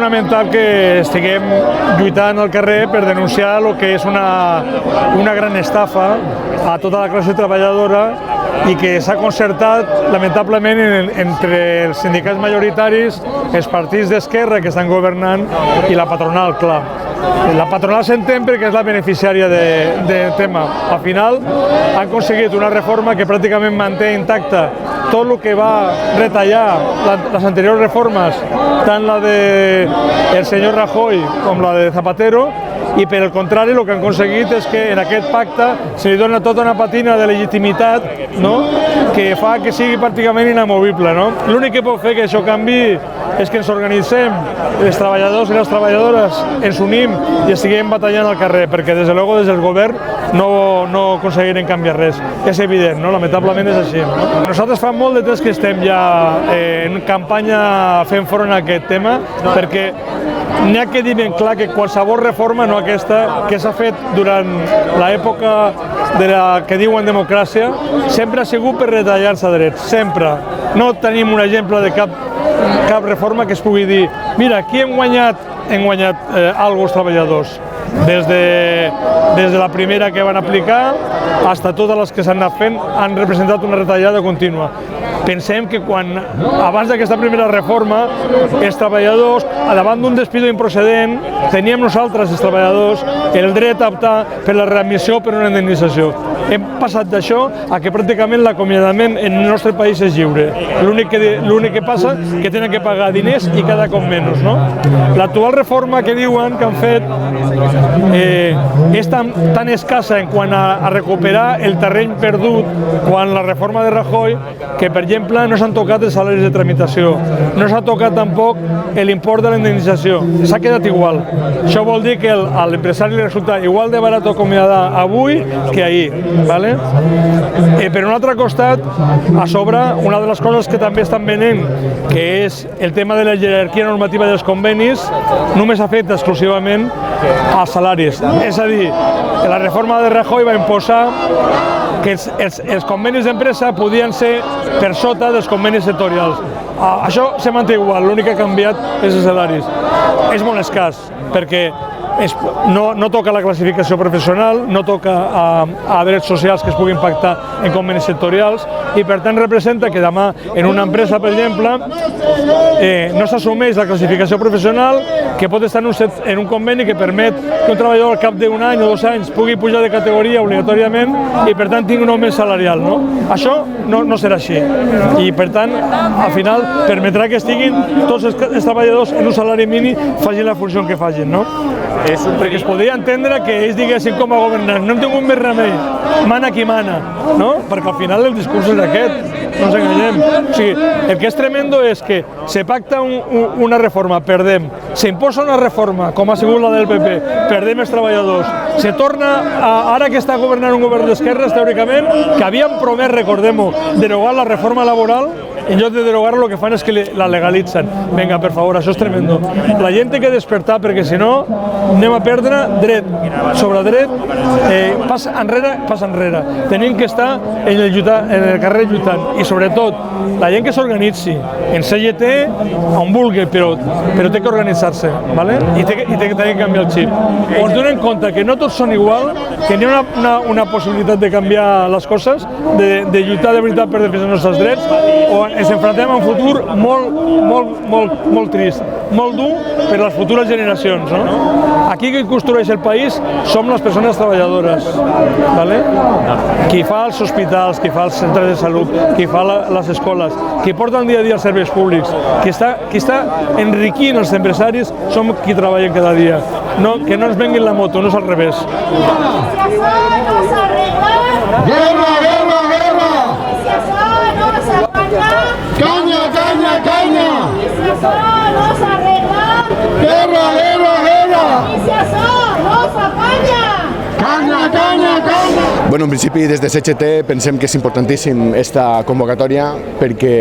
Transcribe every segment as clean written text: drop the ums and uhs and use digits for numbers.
fonamental que estiguem lluitant al carrer per denunciar el que és una gran estafa a tota la classe treballadora i que s'ha concertat, lamentablement, entre els sindicats majoritaris, els partits d'esquerra que estan governant i la patronal, clar. La patronal s'entén perquè és la beneficiària del tema. Al final han aconseguit una reforma que pràcticament manté intacta tot el que va retallar les anteriors reformes, tant la del senyor Rajoy com la de Zapatero, i per el contrari el que han aconseguit és que en aquest pacte se li dona tota una patina de legitimitat, no?, que fa que sigui pràcticament inamovible, no? L'únic que pot fer que això canvi és que ens organitzem, els treballadors i les treballadores ens unim i estiguem batallant al carrer, perquè des del govern no aconseguirem canviar res. És evident, no? Lamentablement és així. No? Nosaltres fa molt de temps que estem ja en campanya fent front a aquest tema, perquè n'hi ha que dir ben clar que qualsevol reforma, no aquesta, que s'ha fet durant l'època de la que diuen democràcia, sempre ha sigut per retallar-se drets, sempre. No tenim un exemple de cap reforma que es pugui dir mira, aquí hem guanyat els treballadors. Des de la primera que van aplicar fins a totes les que s'han anat fent han representat una retallada contínua. Pensem que abans d'aquesta primera reforma, els treballadors, davant d'un despido improcedent, teníem nosaltres, els treballadors, el dret a optar per la readmissió per una indemnització. Hem passat d'això a que pràcticament l'acomiadament en el nostre país és lliure. L'únic que passa és que tenen que pagar diners i cada cop menys, no? L'actual reforma que diuen que han fet és tan escassa en quant a recuperar el terreny perdut quan la reforma de Rajoy, que per exemple no s'han tocat els salaris de tramitació, no s'ha tocat tampoc l'import de la indemnització, s'ha quedat igual. Això vol dir que a l'empresari li resulta igual de barat acomiadar avui que ahir. Vale? Per un altre costat, a sobre, una de les coses que també estan venent, que és el tema de la jerarquia normativa dels convenis, només afecta exclusivament als salaris. És a dir, la reforma de Rajoy va imposar que els convenis d'empresa podien ser per sota dels convenis sectorials. Això se manté igual, l'únic que ha canviat és els salaris. És molt escàs, perquè no toca la classificació professional, no toca a drets socials que es puguin pactar en convenis sectorials i per tant representa que demà en una empresa, per exemple, no s'assumeix la classificació professional, que pot estar en un conveni que permet que un treballador al cap d'un any o 2 anys pugui pujar de categoria obligatòriament i per tant tingui un augment salarial. Això no serà així i per tant al final permetrà que estiguin tots els treballadors en un salari mínim, facin la funció que facin. Perquè es podria entendre que ells diguessin com a governants, no hem tingut més remei, mana qui mana, no? Perquè al final el discurs és aquest, no ens enganyem. O sigui, el que és tremendo és que se pacta una reforma, perdem, s'imposa una reforma, com ha sigut la del PP, perdem els treballadors, se torna, ara que està governant un govern d'esquerres, teòricament, que havien promès, recordem-ho, derogar la reforma laboral, en lloc de derogar-lo, el que fan és que la legalitzen. Vinga, per favor, això és tremendo. La gent té que despertar, perquè si no anem a perdre dret sobre dret, pas enrere. Tenim que estar en el carrer lluitant. I sobretot, la gent que s'organitzi en CGT, on vulgui, però té que organitzar-se, i té que canviar el xip. O ens donem compte que no tots són igual, que n'hi ha una possibilitat de canviar les coses, de lluitar de veritat per defensar els nostres drets, o ens enfrontem a un futur molt trist, molt dur per a les futures generacions. Aquí qui construeix el país som les persones treballadores. Qui fa els hospitals, qui fa els centres de salut, qui fa les escoles, qui porta el dia a dia els serveis públics, qui està enriquint els empresaris, som qui treballen cada dia. Que no ens venguin la moto, no és al revés. ¡Guerra, guerra, guerra! ¡Caña, caña, caña! ¡Guerra, guerra, guerra! ¡Caña, caña, caña! Bueno, en principi des de CGT pensem que és importantíssim esta convocatòria perquè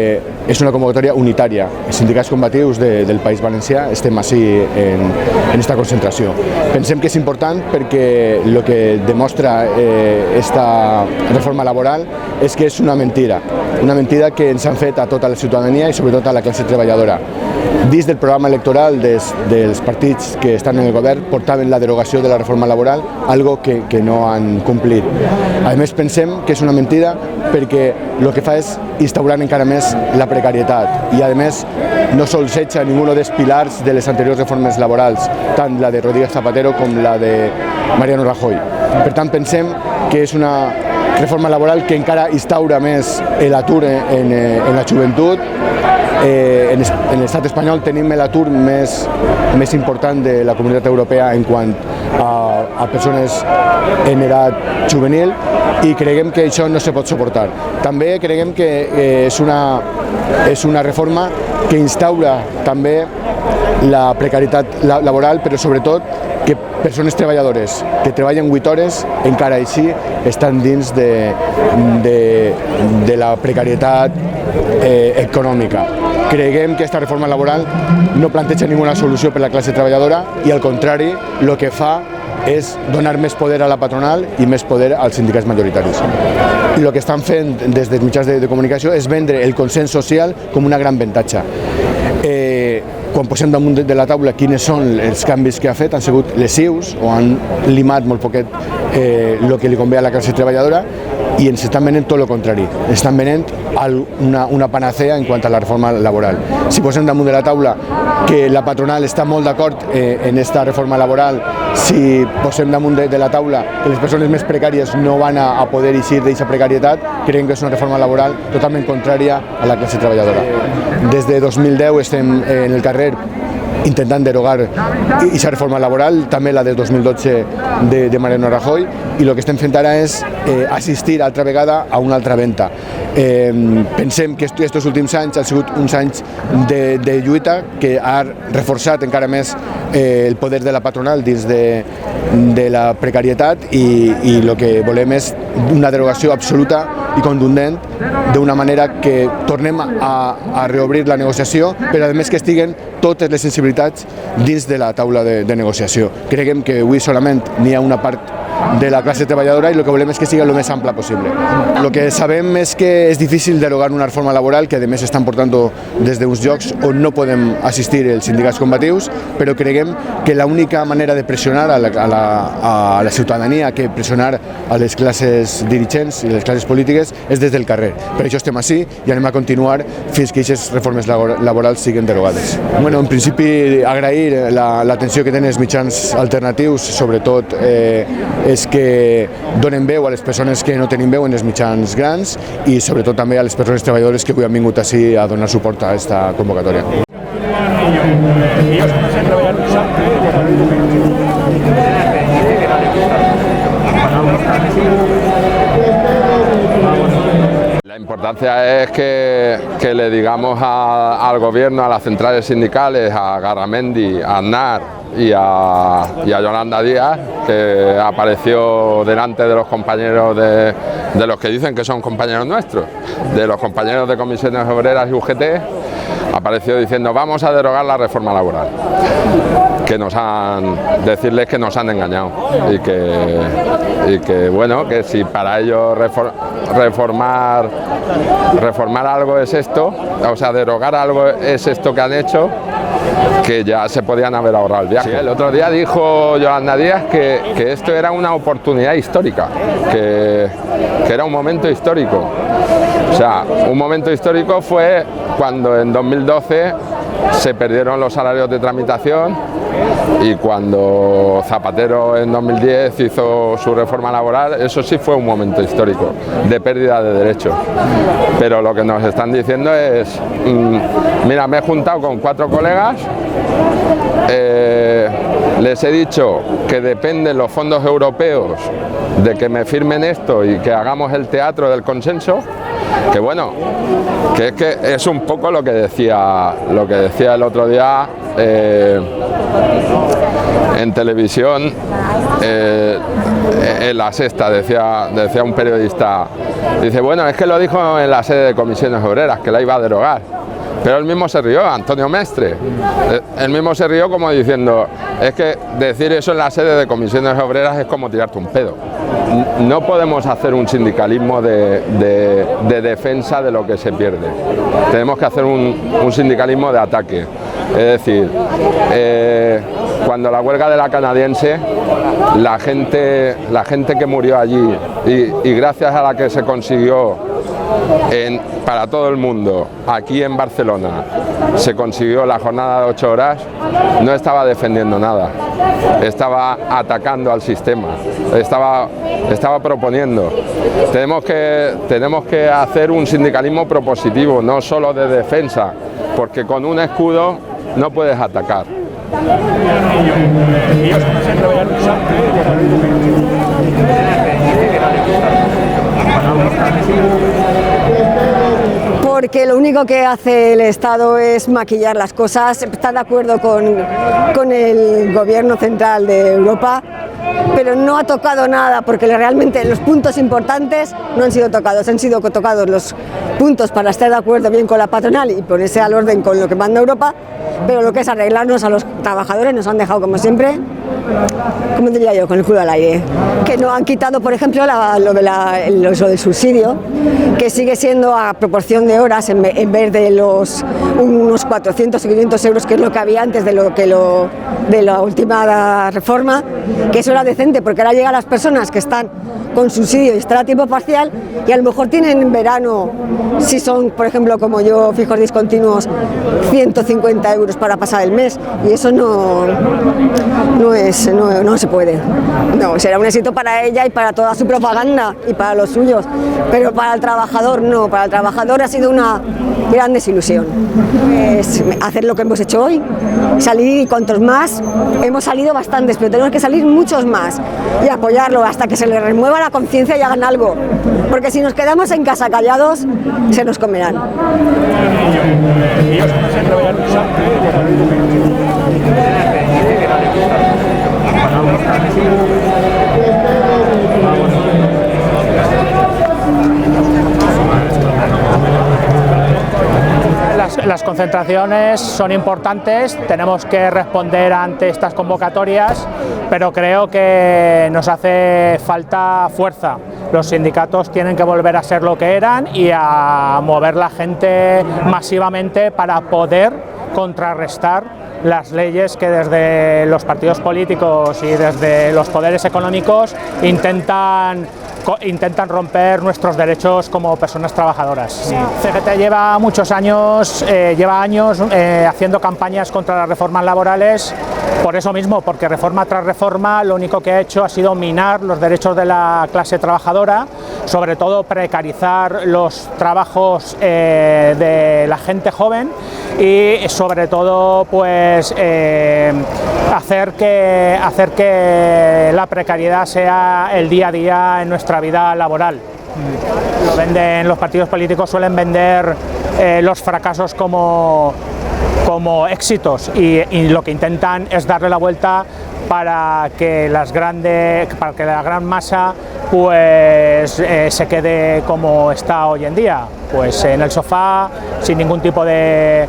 és una convocatòria unitària. Els sindicats combatius del País Valencià estem així en esta concentració. Pensem que és important perquè el que demostra esta reforma laboral és que és una mentida que ens han fet a tota la ciutadania i sobretot a la classe treballadora. Dins del programa electoral dels partits que estan en el govern portaven la derogació de la reforma laboral, algo que no han complit. A més, pensem que és una mentida perquè el que fa és instaurar encara més la precarietat i, a més, no solseja ningú dels pilars de les anteriors reformes laborals, tant la de Rodríguez Zapatero com la de Mariano Rajoy. Per tant, pensem que és una reforma laboral que encara instaura més l'atur en la joventut. En l'estat espanyol tenim l'atur més important de la Comunitat Europea en quant a persones en edat juvenil i creiem que això no se pot suportar. També creiem que és una reforma que instaura també la precarietat laboral, però sobretot que persones treballadores que treballen 8 hores encara així estan dins de la precarietat econòmica. Creiem que aquesta reforma laboral no planteja ninguna solució per a la classe treballadora i, al contrari, el que fa és donar més poder a la patronal i més poder als sindicats majoritaris. I el que estan fent des dels mitjans de comunicació és vendre el consens social com una gran avantatge. Quan posem damunt de la taula quins són els canvis que ha fet, han sigut lesius o han limat molt poquet el que li convé a la classe treballadora i ens estan venent tot el contrari. Estan venent una panacea en quant a la reforma laboral. Si posem damunt de la taula que la patronal està molt d'acord en aquesta reforma laboral, si posem damunt de la taula que les persones més precàries no van a poder eixir d'aquesta precarietat, creiem que és una reforma laboral totalment contrària a la classe treballadora. Des de 2010 estem en el carrer intentant derogar aquesta reforma laboral, també la del 2012 de Mariano Rajoy, i el que estem fent ara és assistir altra vegada a una altra venda. Pensem que aquests últims anys han sigut uns anys de lluita que ha reforçat encara més el poder de la patronal dins de la precarietat i el que volem és una derogació absoluta i contundent d'una manera que tornem a reobrir la negociació, però a més que estiguen totes les sensibilitats dins de la taula de negociació. Creiem que avui solament n'hi ha una part de la classe treballadora i el que volem és que sigui el més ampla possible. El que sabem és que és difícil derogar una reforma laboral que a més estan portant des d'uns llocs on no podem assistir els sindicats combatius, però creiem que l'única manera de pressionar a la ciutadania, que pressionar a les classes dirigents i les classes polítiques és des del carrer. Per això estem així i anem a continuar fins que aquestes reformes laborals siguin derogades. En principi, agrair l'atenció que tenen els mitjans alternatius, sobretot és que donen veu a les persones que no tenim veu en els mitjans grans i sobretot també a les persones treballadores que avui han vingut així a donar suport a aquesta convocatòria. La importancia es que le digamos al gobierno, a las centrales sindicales, a Garamendi, a Aznar y a Yolanda Díaz, que apareció delante de los compañeros de los que dicen que son compañeros nuestros, de los compañeros de comisiones obreras y UGT, apareció diciendo vamos a derogar la reforma laboral, decirles que nos han engañado y que bueno, que si para ellos reformar algo es esto, o sea, derogar algo es esto que han hecho, que ya se podían haber ahorrado el viaje. Sí, el otro día dijo Yolanda Díaz que esto era una oportunidad histórica, que era un momento histórico. O sea, un momento histórico fue cuando en 2012 se perdieron los salarios de tramitación y cuando Zapatero en 2010 hizo su reforma laboral, eso sí fue un momento histórico de pérdida de derechos. Pero lo que nos están diciendo es, mira, me he juntado con 4 colegas, les he dicho que dependen los fondos europeos de que me firmen esto y que hagamos el teatro del consenso, que bueno, que es un poco lo que decía el otro día en televisión, en La Sexta, decía un periodista, dice, bueno, es que lo dijo en la sede de Comisiones Obreras, que la iba a derogar. Pero él mismo se rió, Antonio Mestre. Él mismo se rió como diciendo, es que decir eso en la sede de Comisiones Obreras es como tirarte un pedo. No podemos hacer un sindicalismo de defensa de lo que se pierde. Tenemos que hacer un sindicalismo de ataque. Es decir, cuando la huelga de la canadiense, la gente que murió allí y gracias a la que se consiguió para todo el mundo, aquí en Barcelona, se consiguió la jornada de 8 horas, no estaba defendiendo nada, estaba atacando al sistema, estaba proponiendo. Tenemos que hacer un sindicalismo propositivo, no solo de defensa, porque con un escudo no puedes atacar. Porque lo único que hace el Estado es maquillar las cosas, está de acuerdo con el gobierno central de Europa, pero no ha tocado nada, porque realmente los puntos importantes no han sido tocados, han sido tocados los puntos para estar de acuerdo bien con la patronal y ponerse al orden con lo que manda Europa, pero lo que es arreglarnos a los trabajadores nos han dejado, como siempre, como diría yo, con el culo al aire. Que no han quitado, por ejemplo, lo del subsidio, que sigue siendo a proporción de horas en vez de unos 400 o 500 euros, que es lo que había antes de la última reforma, que eso era decente, porque ahora llegan las personas que están con subsidio y están a tiempo parcial y a lo mejor tienen en verano, si son, por ejemplo, como yo, fijos discontinuos, 150 euros para pasar el mes, y eso no se puede. No, será un éxito para ella y para toda su propaganda y para los suyos, pero para el trabajador no, para el trabajador ha sido una gran desilusión. Es hacer lo que hemos hecho hoy, salir, y cuantos más, hemos salido bastantes, pero tenemos que salir muchos más y apoyarlo hasta que se le remueva la conciencia y hagan algo, porque si nos quedamos en casa callados, se nos comerán. Las concentraciones son importantes, tenemos que responder ante estas convocatorias, pero creo que nos hace falta fuerza. Los sindicatos tienen que volver a ser lo que eran y a mover la gente masivamente para poder contrarrestar las leyes que desde los partidos políticos y desde los poderes económicos intentan romper nuestros derechos como personas trabajadoras. Sí. CGT lleva muchos años, haciendo campañas contra las reformas laborales, por eso mismo, porque reforma tras reforma lo único que ha hecho ha sido minar los derechos de la clase trabajadora, sobre todo precarizar los trabajos de la gente joven y sobre todo pues hacer que la precariedad sea el día a día en nuestra vida laboral. Los partidos políticos suelen vender los fracasos como éxitos y lo que intentan es darle la vuelta para que la gran masa pues se quede como está hoy en día, pues en el sofá, sin ningún tipo de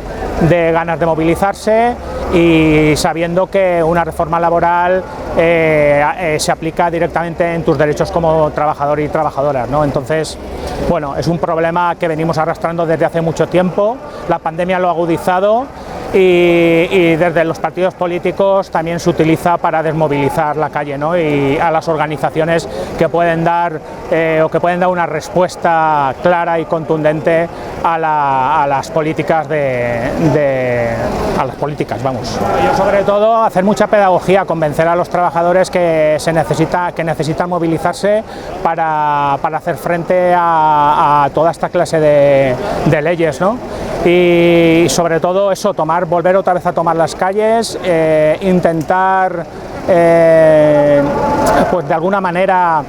ganas de movilizarse y sabiendo que una reforma laboral se aplica directamente en tus derechos como trabajador y trabajadora, ¿no? Entonces, bueno, es un problema que venimos arrastrando desde hace mucho tiempo, la pandemia lo ha agudizado y desde los partidos políticos también se utiliza para desmovilizar la calle, ¿no? Y a las organizaciones que pueden dar una respuesta clara y contundente a las políticas vamos. Yo sobre todo hacer mucha pedagogía, convencer a los trabajadores que necesitan movilizarse para hacer frente a toda esta clase de leyes, ¿no? Y sobre todo eso, volver otra vez a tomar las calles, intentar pues de alguna manera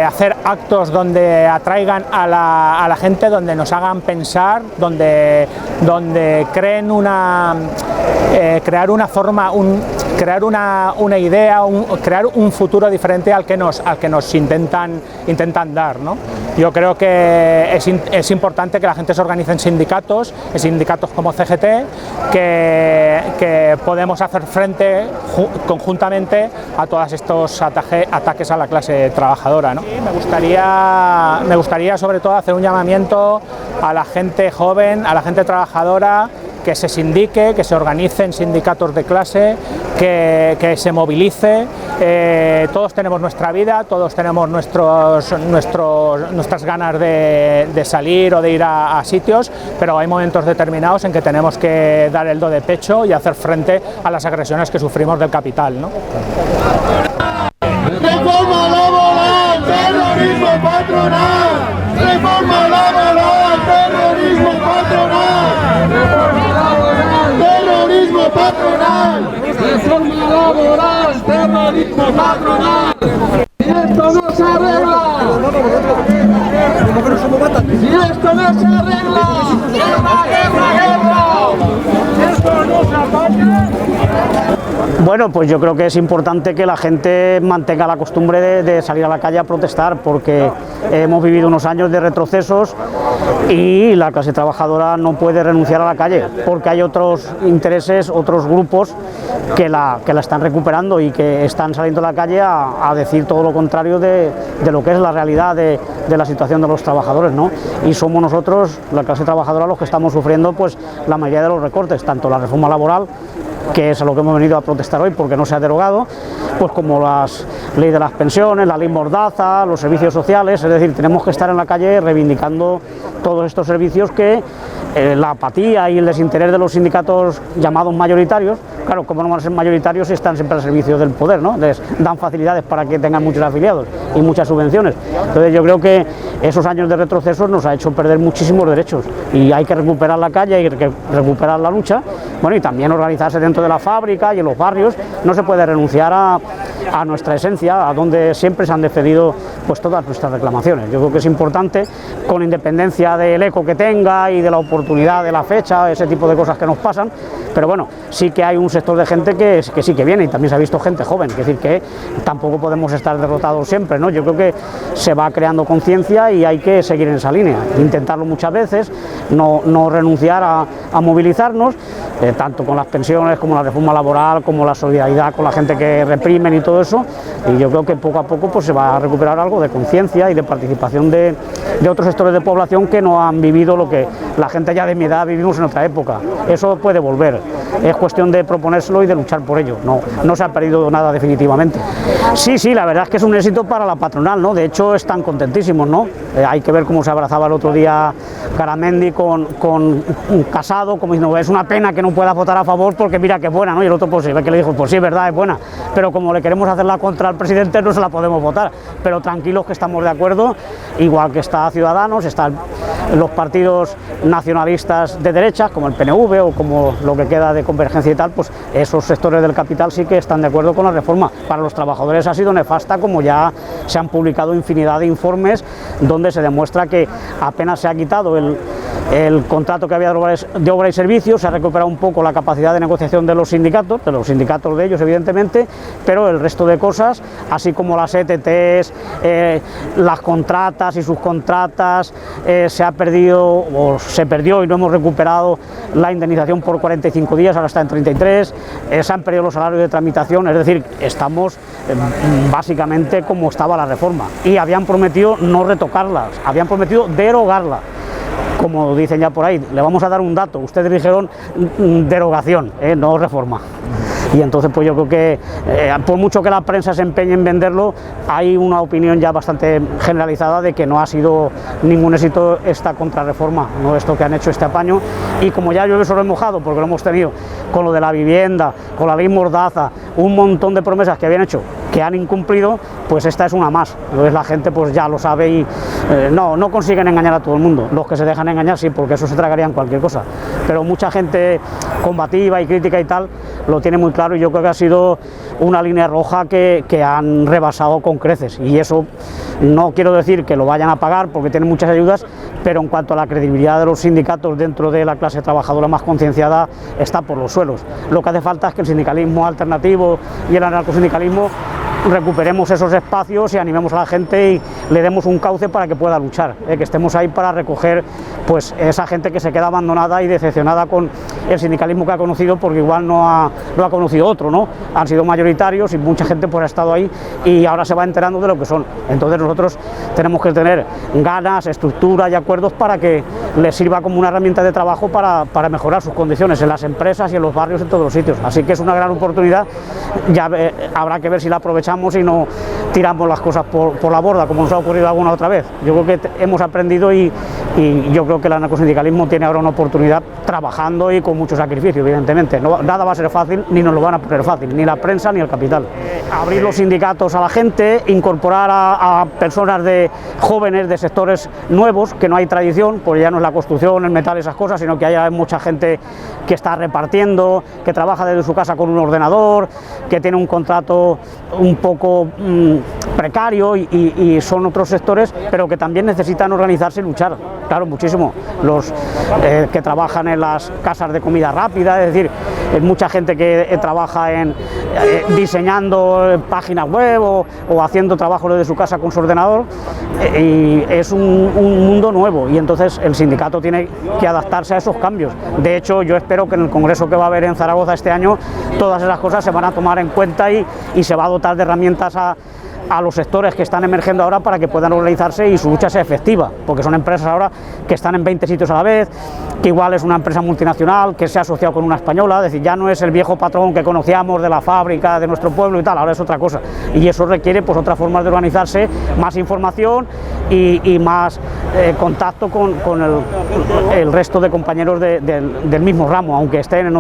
hacer actos donde atraigan a la gente, donde nos hagan pensar, donde creen crear una forma, crear una idea, crear un futuro diferente al que nos intentan dar, ¿no? Yo creo que es importante que la gente se organice en sindicatos como CGT, que podemos hacer frente conjuntamente a todos estos ataques a la clase trabajadora, ¿no? Me gustaría sobre todo hacer un llamamiento a la gente joven, a la gente trabajadora, que se sindique, que se organice en sindicatos de clase, que se movilice. Todos tenemos nuestra vida, todos tenemos nuestras ganas de salir o de ir a sitios, pero hay momentos determinados en que tenemos que dar el do de pecho y hacer frente a las agresiones que sufrimos del capital, ¿no? Reforma laboral, terrorismo patronal. Reforma laboral, terrorismo patronal. Terrorismo patronal. Reforma laboral, terrorismo patronal. Y esto no se arregla. Y esto no se arregla. Guerra, guerra, guerra. Esto no se apaña. Bueno, pues yo creo que es importante que la gente mantenga la costumbre de salir a la calle a protestar, porque hemos vivido unos años de retrocesos y la clase trabajadora no puede renunciar a la calle, porque hay otros intereses, otros grupos que la están recuperando y que están saliendo a la calle a decir todo lo contrario de lo que es la realidad de la situación de los trabajadores, ¿no? Y somos nosotros, la clase trabajadora, los que estamos sufriendo pues la mayoría de los recortes, tanto la reforma laboral, que es a lo que hemos venido a protestar hoy porque no se ha derogado, pues como las leyes de las pensiones, la ley Mordaza, los servicios sociales. Es decir, tenemos que estar en la calle reivindicando todos estos servicios que la apatía y el desinterés de los sindicatos llamados mayoritarios, claro, como no van a ser mayoritarios si están siempre al servicio del poder, ¿no? Les dan facilidades para que tengan muchos afiliados y muchas subvenciones. Entonces yo creo que esos años de retrocesos nos ha hecho perder muchísimos derechos y hay que recuperar la calle, hay que recuperar la lucha, bueno, y también organizarse dentro de la fábrica y en los barrios. No se puede renunciar a nuestra esencia, a donde siempre se han defendido pues todas nuestras reclamaciones. Yo creo que es importante, con independencia del eco que tenga y de la oportunidad de la fecha, ese tipo de cosas que nos pasan, pero bueno, sí que hay un sector de gente que sí que viene, y también se ha visto gente joven, es decir, que tampoco podemos estar derrotados siempre, ¿no? Yo creo que se va creando conciencia y hay que seguir en esa línea, intentarlo muchas veces, no renunciar a movilizarnos, tanto con las pensiones como la reforma laboral, como la solidaridad con la gente que reprimen y todo eso, y yo creo que poco a poco pues se va a recuperar algo de conciencia y de participación de otros sectores de población que no han vivido lo que la gente ya de mi edad vivimos en otra época. Eso puede volver, es cuestión de proponérselo y de luchar por ello, no se ha perdido nada definitivamente. Sí, la verdad es que es un éxito para la patronal, ¿no? De hecho están contentísimos, ¿no? Hay que ver cómo se abrazaba el otro día Garamendi con Casado, como diciendo, es una pena que no pueda votar a favor porque mira que es buena, ¿no? Y el otro pues que le dijo, pues sí, es verdad, es buena, pero como le queremos hacerla contra el presidente no se la podemos votar, pero tranquilos que estamos de acuerdo, igual que está Ciudadanos, están los partidos nacionalistas de derechas como el PNV o como lo que queda de Convergencia y tal, pues esos sectores del capital sí que están de acuerdo con la reforma. Para los trabajadores ha sido nefasta, como ya se han publicado infinidad de informes donde se demuestra que apenas se ha quitado el contrato que había de obra y servicios, se ha recuperado un poco la capacidad de negociación de los sindicatos de ellos evidentemente, pero el resto de cosas, así como las ETTs, las contratas y subcontratas, se perdió y no hemos recuperado la indemnización por 45 días, ahora está en 33, se han perdido los salarios de tramitación, es decir, estamos básicamente como estaba la reforma, y habían prometido no retocarlas, habían prometido derogarla. Como dicen ya por ahí, le vamos a dar un dato, ustedes dijeron derogación, no reforma. Y entonces pues yo creo que por mucho que la prensa se empeñe en venderlo, hay una opinión ya bastante generalizada de que no ha sido ningún éxito esta contrarreforma, no esto que han hecho este apaño, y como ya llueve sobre mojado, porque lo hemos tenido con lo de la vivienda, con la ley Mordaza, un montón de promesas que habían hecho, que que han incumplido, pues esta es una más. Entonces la gente pues ya lo sabe y no consiguen engañar a todo el mundo. Los que se dejan engañar sí, porque eso se tragarían cualquier cosa. Pero mucha gente combativa y crítica y tal lo tiene muy claro, y yo creo que ha sido una línea roja que han rebasado con creces, y eso no quiero decir que lo vayan a pagar porque tienen muchas ayudas, pero en cuanto a la credibilidad de los sindicatos dentro de la clase trabajadora más concienciada está por los suelos. Lo que hace falta es que el sindicalismo alternativo y el anarcosindicalismo recuperemos esos espacios y animemos a la gente y le demos un cauce para que pueda luchar, que estemos ahí para recoger pues esa gente que se queda abandonada y decepcionada con el sindicalismo que ha conocido, porque igual no ha conocido otro, ¿no? Han sido mayoritarios y mucha gente pues ha estado ahí y ahora se va enterando de lo que son. Entonces nosotros tenemos que tener ganas, estructura y acuerdos para que les sirva como una herramienta de trabajo para mejorar sus condiciones en las empresas y en los barrios, en todos los sitios. Así que es una gran oportunidad, ya habrá que ver si la aprovechamos y no tiramos las cosas por la borda, como nos ha ocurrido alguna otra vez. Yo creo que hemos aprendido y yo creo que el anarcosindicalismo tiene ahora una oportunidad trabajando y con mucho sacrificio, evidentemente. Nada va a ser fácil, ni nos lo van a poner fácil, ni la prensa ni el capital. Abrir los sindicatos a la gente, incorporar a personas jóvenes de sectores nuevos, que no hay tradición, pues ya no es la construcción, el metal, esas cosas, sino que haya mucha gente que está repartiendo, que trabaja desde su casa con un ordenador, que tiene un contrato un poco precario y son otros sectores, pero que también necesitan organizarse y luchar, claro, muchísimo. Los que trabajan en las casas de comida rápida, es decir, mucha gente que trabaja diseñando páginas web o haciendo trabajo desde su casa con su ordenador, y es un mundo nuevo, y entonces el sindicato tiene que adaptarse a esos cambios. De hecho, yo espero que en el congreso que va a haber en Zaragoza este año todas esas cosas se van a tomar en cuenta y se va a dotar de herramientas a los sectores que están emergiendo ahora para que puedan organizarse y su lucha sea efectiva, porque son empresas ahora que están en 20 sitios a la vez, que igual es una empresa multinacional que se ha asociado con una española, es decir, ya no es el viejo patrón que conocíamos de la fábrica de nuestro pueblo y tal, ahora es otra cosa, y eso requiere pues otras formas de organizarse, más información y más contacto con el resto de compañeros del mismo ramo, aunque estén en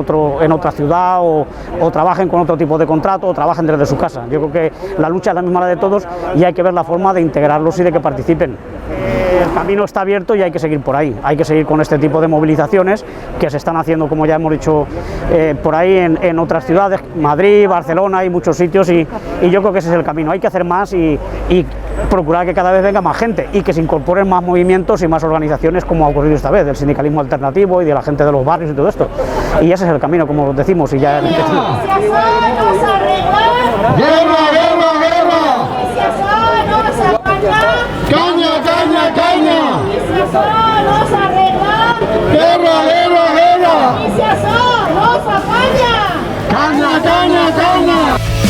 otra ciudad o trabajen con otro tipo de contrato o trabajen desde su casa. Yo creo que la lucha es la misma la de todos y hay que ver la forma de integrarlos y de que participen. El camino está abierto y hay que seguir por ahí, hay que seguir con este tipo de movilizaciones que se están haciendo, como ya hemos dicho, por ahí en otras ciudades, Madrid, Barcelona y muchos sitios, y yo creo que ese es el camino. Hay que hacer más y procurar que cada vez venga más gente y que se incorporen más movimientos y más organizaciones, como ha ocurrido esta vez, del sindicalismo alternativo y de la gente de los barrios y todo esto, y ese es el camino, como decimos, y ya ¡Caña, caña, caña! ¡Nos arreglan! ¡Guerra, guerra, guerra! ¡Nos apaña! ¡Caña, caña, caña!